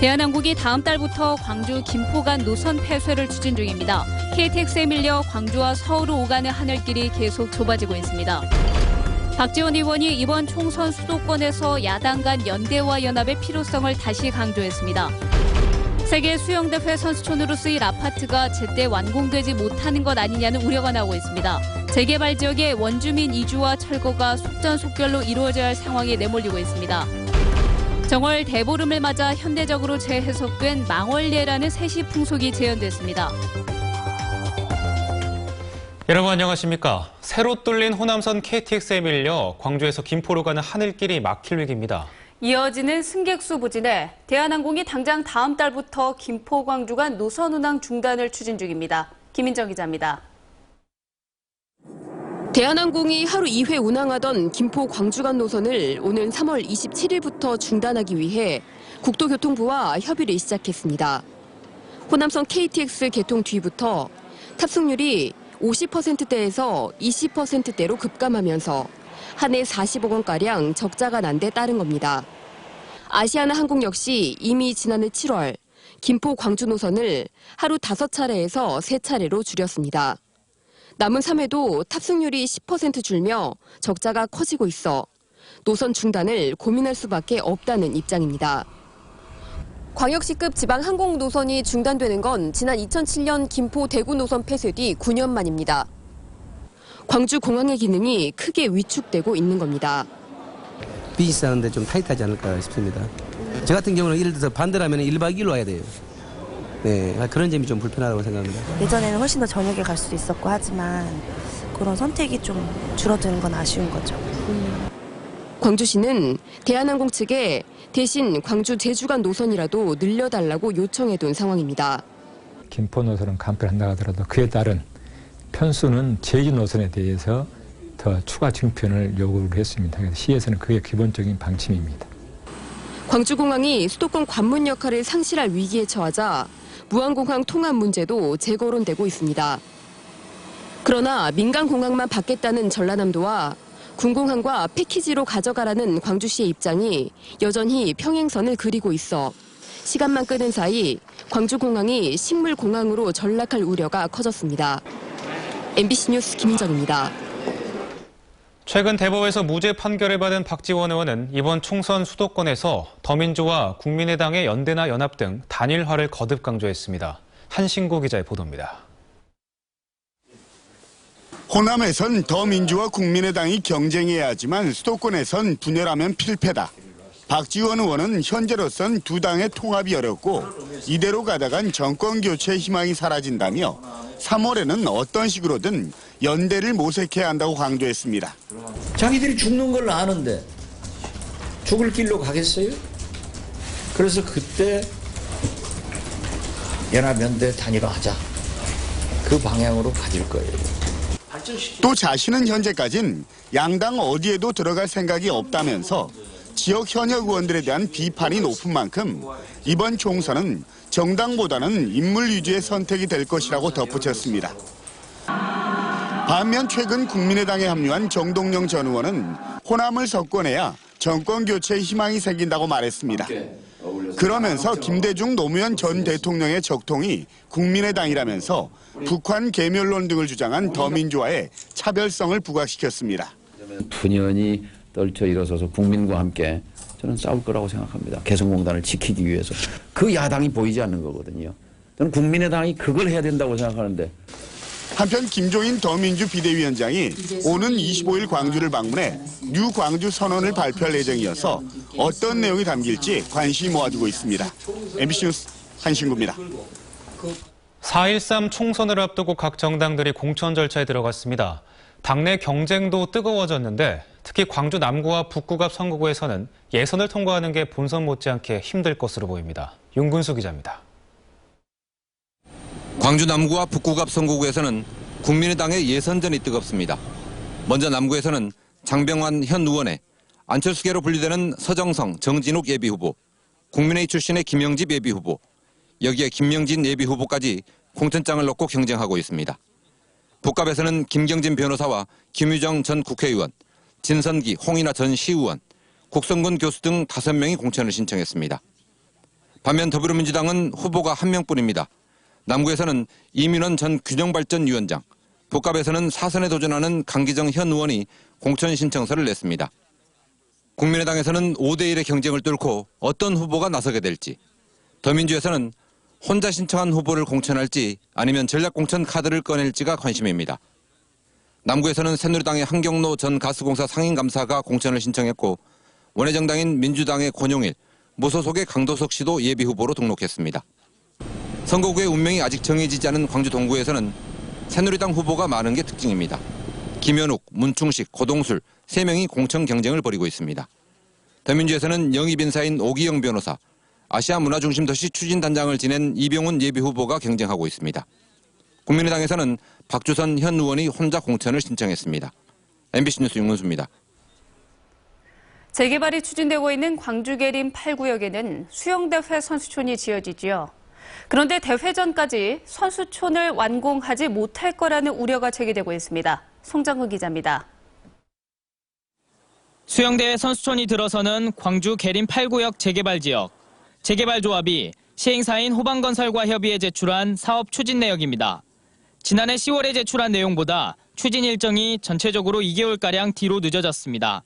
대한항공이 다음 달부터 광주 김포 간 노선 폐쇄를 추진 중입니다. KTX에 밀려 광주와 서울을 오가는 하늘길이 계속 좁아지고 있습니다. 박지원 의원이 이번 총선 수도권에서 야당 간 연대와 연합의 필요성을 다시 강조했습니다. 세계 수영대회 선수촌으로 쓰일 아파트가 제때 완공되지 못하는 것 아니냐는 우려가 나오고 있습니다. 재개발 지역의 원주민 이주와 철거가 속전속결로 이루어져야 할 상황에 내몰리고 있습니다. 정월 대보름을 맞아 현대적으로 재해석된 망월례라는 세시 풍속이 재현됐습니다. 여러분 안녕하십니까? 새로 뚫린 호남선 KTX에 밀려 광주에서 김포로 가는 하늘길이 막힐 위기입니다. 이어지는 승객수 부진에 대한항공이 당장 다음 달부터 김포 광주 간 노선 운항 중단을 추진 중입니다. 김인정 기자입니다. 대한항공이 하루 2회 운항하던 김포 광주 간 노선을 오는 3월 27일부터 중단하기 위해 국토교통부와 협의를 시작했습니다. 호남선 KTX 개통 뒤부터 탑승률이 50%대에서 20%대로 급감하면서 한 해 40억 원가량 적자가 난 데 따른 겁니다. 아시아나항공 역시 이미 지난해 7월 김포 광주 노선을 하루 5차례에서 3차례로 줄였습니다. 남은 3회도 탑승률이 10% 줄며 적자가 커지고 있어 노선 중단을 고민할 수밖에 없다는 입장입니다. 광역시급 지방 항공 노선이 중단되는 건 지난 2007년 김포 대구 노선 폐쇄 뒤 9년 만입니다. 광주 공항의 기능이 크게 위축되고 있는 겁니다. 비즈니스 하는데 좀 타이트하지 않을까 싶습니다. 저 같은 경우는 예를 들어서 반대라면 1박 2일로 와야 돼요. 네, 그런 점이 좀 불편하다고 생각합니다. 예전에는 훨씬 더 저녁에 갈 수도 있었고 하지만 그런 선택이 좀 줄어드는 건 아쉬운 거죠. 광주시는 대한항공 측에 대신 광주 제주 간 노선이라도 늘려달라고 요청해둔 상황입니다. 김포 노선은 간편한다 하더라도 그에 따른 편수는 제주 노선에 대해서 더 추가 증편을 요구를 했습니다. 그래서 시에서는 그게 기본적인 방침입니다. 광주공항이 수도권 관문 역할을 상실할 위기에 처하자 무안공항 통합 문제도 재거론되고 있습니다. 그러나 민간공항만 받겠다는 전라남도와 군공항과 패키지로 가져가라는 광주시의 입장이 여전히 평행선을 그리고 있어 시간만 끄는 사이 광주공항이 식물공항으로 전락할 우려가 커졌습니다. MBC 뉴스 김인정입니다. 최근 대법에서 무죄 판결을 받은 박지원 의원은 이번 총선 수도권에서 더민주와 국민의당의 연대나 연합 등 단일화를 거듭 강조했습니다. 한신구 기자의 보도입니다. 호남에선 더민주와 국민의당이 경쟁해야 하지만 수도권에선 분열하면 필패다. 박지원 의원은 현재로선 두 당의 통합이 어렵고 이대로 가다간 정권 교체 희망이 사라진다며 3월에는 어떤 식으로든 연대를 모색해야 한다고 강조했습니다. 자기들이 죽는 걸 아는데 죽을 길로 가겠어요? 그래서 그때 연합연대 단일화하자. 그 방향으로 가질 거예요. 또 자신은 현재까진 양당 어디에도 들어갈 생각이 없다면서 지역 현역 의원들에 대한 비판이 높은 만큼 이번 총선은 정당보다는 인물 위주의 선택이 될 것이라고 덧붙였습니다. 반면 최근 국민의당에 합류한 정동영 전 의원은 호남을 석권해야 정권 교체에 희망이 생긴다고 말했습니다. 그러면서 김대중 노무현 전 대통령의 적통이 국민의당이라면서 북한 계멸론 등을 주장한 더민주와의 차별성을 부각시켰습니다. 분연히 떨쳐 일어서서 국민과 함께 저는 싸울 거라고 생각합니다. 개성공단을 지키기 위해서. 그 야당이 보이지 않는 거거든요. 저는 국민의당이 그걸 해야 된다고 생각하는데. 한편 김종인 더민주 비대위원장이 오는 25일 광주를 방문해 뉴 광주 선언을 발표할 예정이어서 어떤 내용이 담길지 관심이 모아두고 있습니다. MBC 뉴스 한신구입니다. 4.13 총선을 앞두고 각 정당들이 공천 절차에 들어갔습니다. 당내 경쟁도 뜨거워졌는데 특히 광주 남구와 북구갑 선거구에서는 예선을 통과하는 게 본선 못지않게 힘들 것으로 보입니다. 윤근수 기자입니다. 광주 남구와 북구갑 선거구에서는 국민의당의 예선전이 뜨겁습니다. 먼저 남구에서는 장병환 현 의원의 안철수계로 분류되는 서정성, 정진욱 예비후보, 국민의힘 출신의 김영집 예비후보, 여기에 김명진 예비후보까지 공천장을 놓고 경쟁하고 있습니다. 북갑에서는 김경진 변호사와 김유정 전 국회의원, 진선기, 홍인하 전 시의원, 국성근 교수 등 5명이 공천을 신청했습니다. 반면 더불어민주당은 후보가 한 명뿐입니다. 남구에서는 이민원 전 균형발전위원장, 복갑에서는 4선에 도전하는 강기정 현 의원이 공천 신청서를 냈습니다. 국민의당에서는 5대1의 경쟁을 뚫고 어떤 후보가 나서게 될지, 더민주에서는 혼자 신청한 후보를 공천할지 아니면 전략공천 카드를 꺼낼지가 관심입니다. 남구에서는 새누리당의 한경로 전 가스공사 상임감사가 공천을 신청했고 원외정당인 민주당의 권용일, 무소속의 강도석 씨도 예비후보로 등록했습니다. 선거구의 운명이 아직 정해지지 않은 광주 동구에서는 새누리당 후보가 많은 게 특징입니다. 김현욱, 문충식, 고동술 3명이 공천 경쟁을 벌이고 있습니다. 더민주에서는 영입인사인 오기영 변호사, 아시아 문화중심 도시 추진단장을 지낸 이병훈 예비후보가 경쟁하고 있습니다. 국민의당에서는 박주선 현 의원이 혼자 공천을 신청했습니다. MBC 뉴스 윤문수입니다. 재개발이 추진되고 있는 광주 계림 8구역에는 수영대회 선수촌이 지어지지요. 그런데 대회 전까지 선수촌을 완공하지 못할 거라는 우려가 제기되고 있습니다. 송정근 기자입니다. 수영대회 선수촌이 들어서는 광주 계림 8구역 재개발 지역. 재개발 조합이 시행사인 호방건설과 협의해 제출한 사업 추진 내역입니다. 지난해 10월에 제출한 내용보다 추진 일정이 전체적으로 2개월가량 뒤로 늦어졌습니다.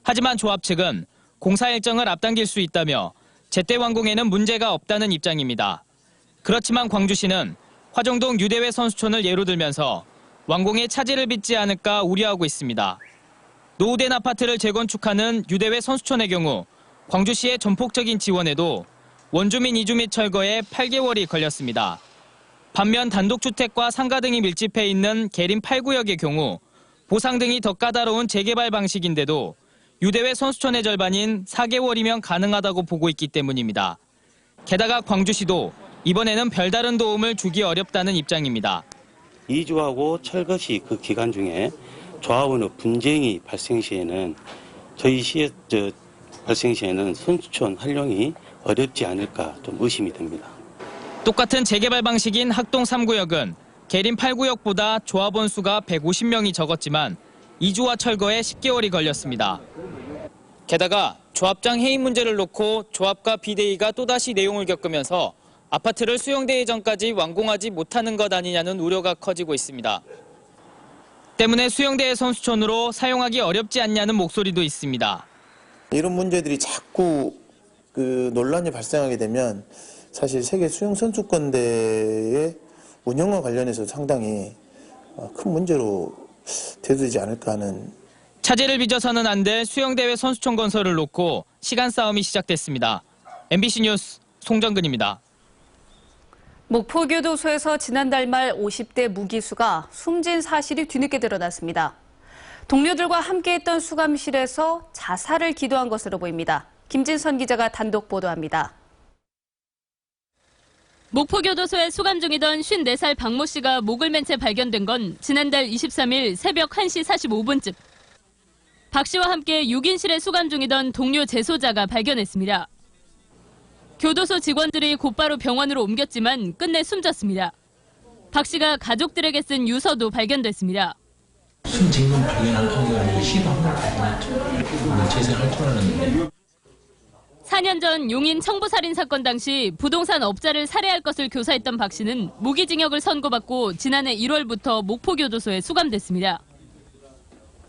하지만 조합 측은 공사 일정을 앞당길 수 있다며 제때 완공에는 문제가 없다는 입장입니다. 그렇지만 광주시는 화정동 유대회 선수촌을 예로 들면서 완공에 차질을 빚지 않을까 우려하고 있습니다. 노후된 아파트를 재건축하는 유대회 선수촌의 경우 광주시의 전폭적인 지원에도 원주민 이주 및 철거에 8개월이 걸렸습니다. 반면 단독주택과 상가 등이 밀집해 있는 계림 8구역의 경우 보상 등이 더 까다로운 재개발 방식인데도 유대회 선수촌의 절반인 4개월이면 가능하다고 보고 있기 때문입니다. 게다가 광주시도 이번에는 별다른 도움을 주기 어렵다는 입장입니다. 이주하고 철거 시 그 기간 중에 조합원의 분쟁이 발생 시에는 저희 시의 발생 시에는 선수촌 활용이 어렵지 않을까 좀 의심이 듭니다. 똑같은 재개발 방식인 학동 3구역은 계림 8구역보다 조합원 수가 150명이 적었지만 이주와 철거에 10개월이 걸렸습니다. 게다가 조합장 해임 문제를 놓고 조합과 비대위가 또다시 내용을 겪으면서 아파트를 수용대회 전까지 완공하지 못하는 것 아니냐는 우려가 커지고 있습니다. 때문에 수용대회 선수촌으로 사용하기 어렵지 않냐는 목소리도 있습니다. 이런 문제들이 자꾸 논란이 발생하게 되면 사실 세계 수영 선수권대회 운영과 관련해서 상당히 큰 문제로 대두되지 않을까 하는. 차질을 빚어서는 안 될 수영대회 선수촌 건설을 놓고 시간 싸움이 시작됐습니다. MBC 뉴스 송정근입니다. 목포교도소에서 지난달 말 50대 무기수가 숨진 사실이 뒤늦게 드러났습니다. 동료들과 함께했던 수감실에서 자살을 기도한 것으로 보입니다. 김진선 기자가 단독 보도합니다. 목포교도소에 수감 중이던 54살 박모 씨가 목을 맨 채 발견된 건 지난달 23일 새벽 1시 45분쯤. 박 씨와 함께 6인실에 수감 중이던 동료 재소자가 발견했습니다. 교도소 직원들이 곧바로 병원으로 옮겼지만 끝내 숨졌습니다. 박 씨가 가족들에게 쓴 유서도 발견됐습니다. 숨진 발견한 게 시도 한번 발견했죠. 재생할 줄 알았는데. 4년 전 용인 청부살인 사건 당시 부동산 업자를 살해할 것을 교사했던 박 씨는 무기징역을 선고받고 지난해 1월부터 목포교도소에 수감됐습니다.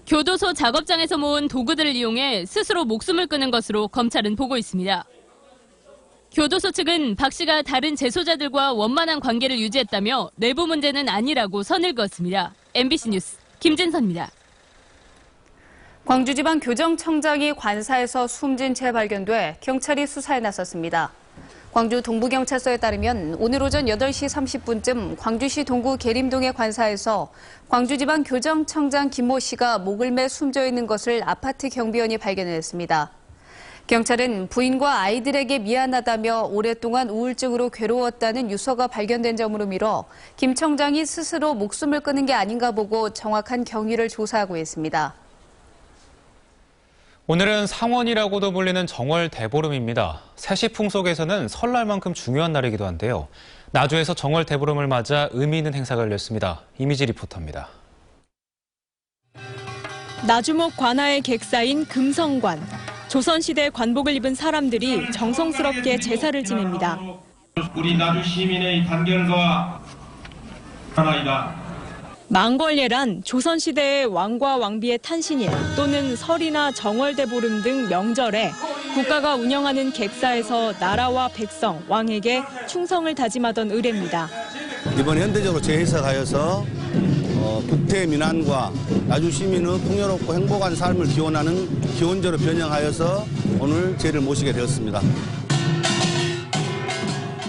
교도소 작업장에서 모은 도구들을 이용해 스스로 목숨을 끊은 것으로 검찰은 보고 있습니다. 교도소 측은 박 씨가 다른 재소자들과 원만한 관계를 유지했다며 내부 문제는 아니라고 선을 그었습니다. MBC 뉴스 김진선입니다. 광주지방교정청장이 관사에서 숨진 채 발견돼 경찰이 수사에 나섰습니다. 광주 동부경찰서에 따르면 오늘 오전 8시 30분쯤 광주시 동구 계림동의 관사에서 광주지방교정청장 김모 씨가 목을 매 숨져 있는 것을 아파트 경비원이 발견했습니다. 경찰은 부인과 아이들에게 미안하다며 오랫동안 우울증으로 괴로웠다는 유서가 발견된 점으로 미뤄 김 청장이 스스로 목숨을 끊은 게 아닌가 보고 정확한 경위를 조사하고 있습니다. 오늘은 상원이라고도 불리는 정월 대보름입니다. 세시풍 속에서는 설날만큼 중요한 날이기도 한데요. 나주에서 정월 대보름을 맞아 의미 있는 행사가 열렸습니다. 이미지 리포터입니다. 나주목 관아의 객사인 금성관. 조선시대 관복을 입은 사람들이 정성스럽게 제사를 지냅니다. 우리 나주 시민의 단결과 하나이다. 망걸예란 조선시대의 왕과 왕비의 탄신일 또는 설이나 정월대보름 등 명절에 국가가 운영하는 객사에서 나라와 백성, 왕에게 충성을 다짐하던 의례입니다. 이번에 현대적으로 재해석하여서 국태 민안과 나주 시민의 풍요롭고 행복한 삶을 기원하는 기원제로 변형하여서 오늘 제를 모시게 되었습니다.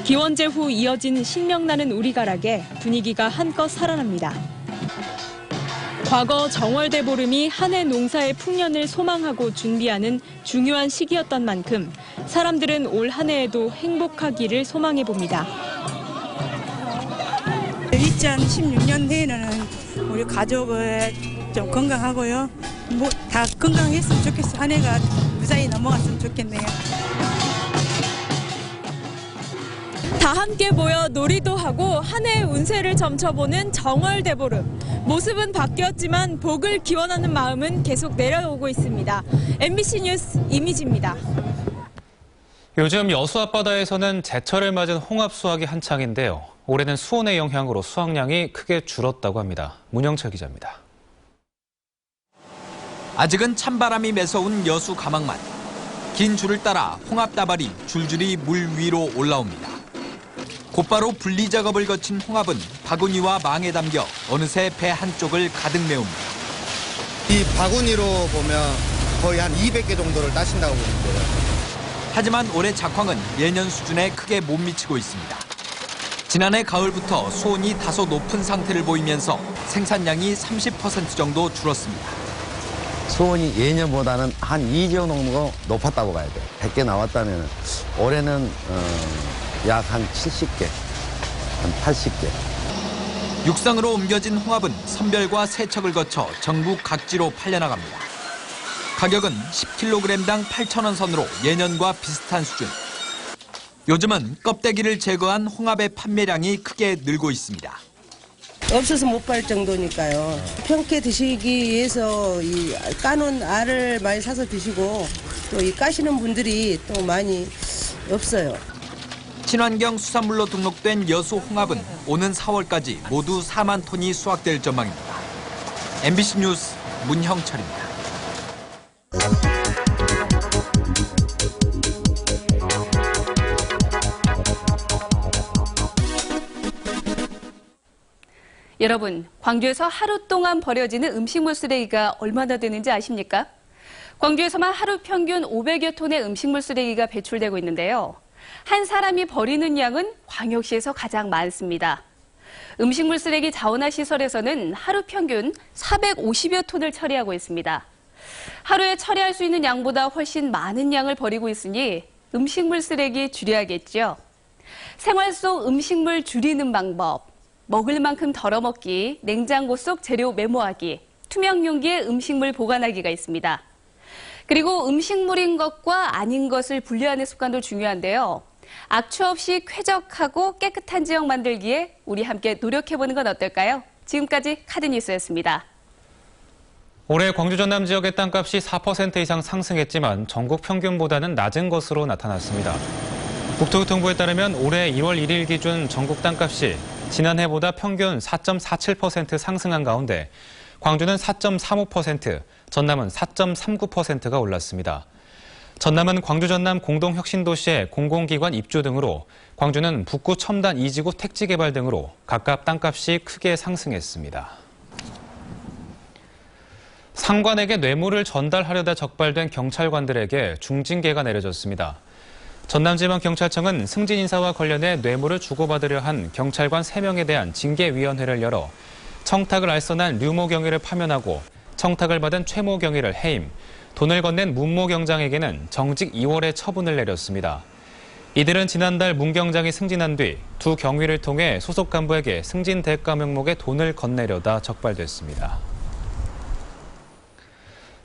기원제 후 이어진 신명나는 우리가락에 분위기가 한껏 살아납니다. 과거 정월대보름이 한 해 농사의 풍년을 소망하고 준비하는 중요한 시기였던 만큼 사람들은 올 한 해에도 행복하기를 소망해 봅니다. 2016년에는 우리 가족을 좀 건강하고요. 다 건강했으면 좋겠어요. 한 해가 무사히 넘어갔으면 좋겠네요. 다 함께 모여 놀이도 하고 한 해의 운세를 점쳐보는 정월대보름. 모습은 바뀌었지만 복을 기원하는 마음은 계속 내려오고 있습니다. MBC 뉴스 이미지입니다. 요즘 여수 앞바다에서는 제철을 맞은 홍합 수확이 한창인데요. 올해는 수온의 영향으로 수확량이 크게 줄었다고 합니다. 문영철 기자입니다. 아직은 찬바람이 매서운 여수 가망만. 긴 줄을 따라 홍합다발이 줄줄이 물 위로 올라옵니다. 곧바로 분리 작업을 거친 홍합은 바구니와 망에 담겨 어느새 배 한쪽을 가득 메웁니다. 이 바구니로 보면 거의 한 200개 정도를 따신다고 보면 돼요. 하지만 올해 작황은 예년 수준에 크게 못 미치고 있습니다. 지난해 가을부터 수온이 다소 높은 상태를 보이면서 생산량이 30% 정도 줄었습니다. 수온이 예년보다는 한 2조 정도 높았다고 봐야 돼요. 100개 나왔다면 올해는 약 한 70개, 한 80개. 육상으로 옮겨진 홍합은 선별과 세척을 거쳐 전국 각지로 팔려나갑니다. 가격은 10kg당 8,000원 선으로 예년과 비슷한 수준. 요즘은 껍데기를 제거한 홍합의 판매량이 크게 늘고 있습니다. 없어서 못 팔 정도니까요. 평께 드시기 위해서 이 까놓은 알을 많이 사서 드시고 또 이 까시는 분들이 또 많이 없어요. 친환경 수산물로 등록된 여수 홍합은 오는 4월까지 모두 4만 톤이 수확될 전망입니다. MBC 뉴스 문형철입니다. 여러분, 광주에서 하루 동안 버려지는 음식물 쓰레기가 얼마나 되는지 아십니까? 광주에서만 하루 평균 500여 톤의 음식물 쓰레기가 배출되고 있는데요. 한 사람이 버리는 양은 광역시에서 가장 많습니다. 음식물 쓰레기 자원화 시설에서는 하루 평균 450여 톤을 처리하고 있습니다. 하루에 처리할 수 있는 양보다 훨씬 많은 양을 버리고 있으니 음식물 쓰레기 줄여야겠죠. 생활 속 음식물 줄이는 방법, 먹을 만큼 덜어먹기, 냉장고 속 재료 메모하기, 투명 용기에 음식물 보관하기가 있습니다. 그리고 음식물인 것과 아닌 것을 분류하는 습관도 중요한데요. 악취 없이 쾌적하고 깨끗한 지역 만들기에 우리 함께 노력해보는 건 어떨까요? 지금까지 카드뉴스였습니다. 올해 광주 전남 지역의 땅값이 4% 이상 상승했지만 전국 평균보다는 낮은 것으로 나타났습니다. 국토교통부에 따르면 올해 1월 1일 기준 전국 땅값이 지난해보다 평균 4.47% 상승한 가운데 광주는 4.35%, 전남은 4.39%가 올랐습니다. 전남은 광주 전남 공동혁신도시의 공공기관 입주 등으로, 광주는 북구 첨단 2지구 택지 개발 등으로 각각 땅값이 크게 상승했습니다. 상관에게 뇌물을 전달하려다 적발된 경찰관들에게 중징계가 내려졌습니다. 전남지방경찰청은 승진 인사와 관련해 뇌물을 주고받으려 한 경찰관 3명에 대한 징계위원회를 열어 청탁을 알선한 류모 경위를 파면하고 청탁을 받은 최모 경위를 해임, 돈을 건넨 문모 경장에게는 정직 2월의 처분을 내렸습니다. 이들은 지난달 문 경장이 승진한 뒤 두 경위를 통해 소속 간부에게 승진 대가 명목의 돈을 건네려다 적발됐습니다.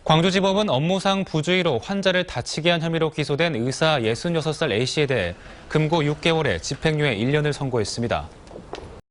광주지법은 업무상 부주의로 환자를 다치게 한 혐의로 기소된 의사 66살 A씨에 대해 금고 6개월에 집행유예 1년을 선고했습니다.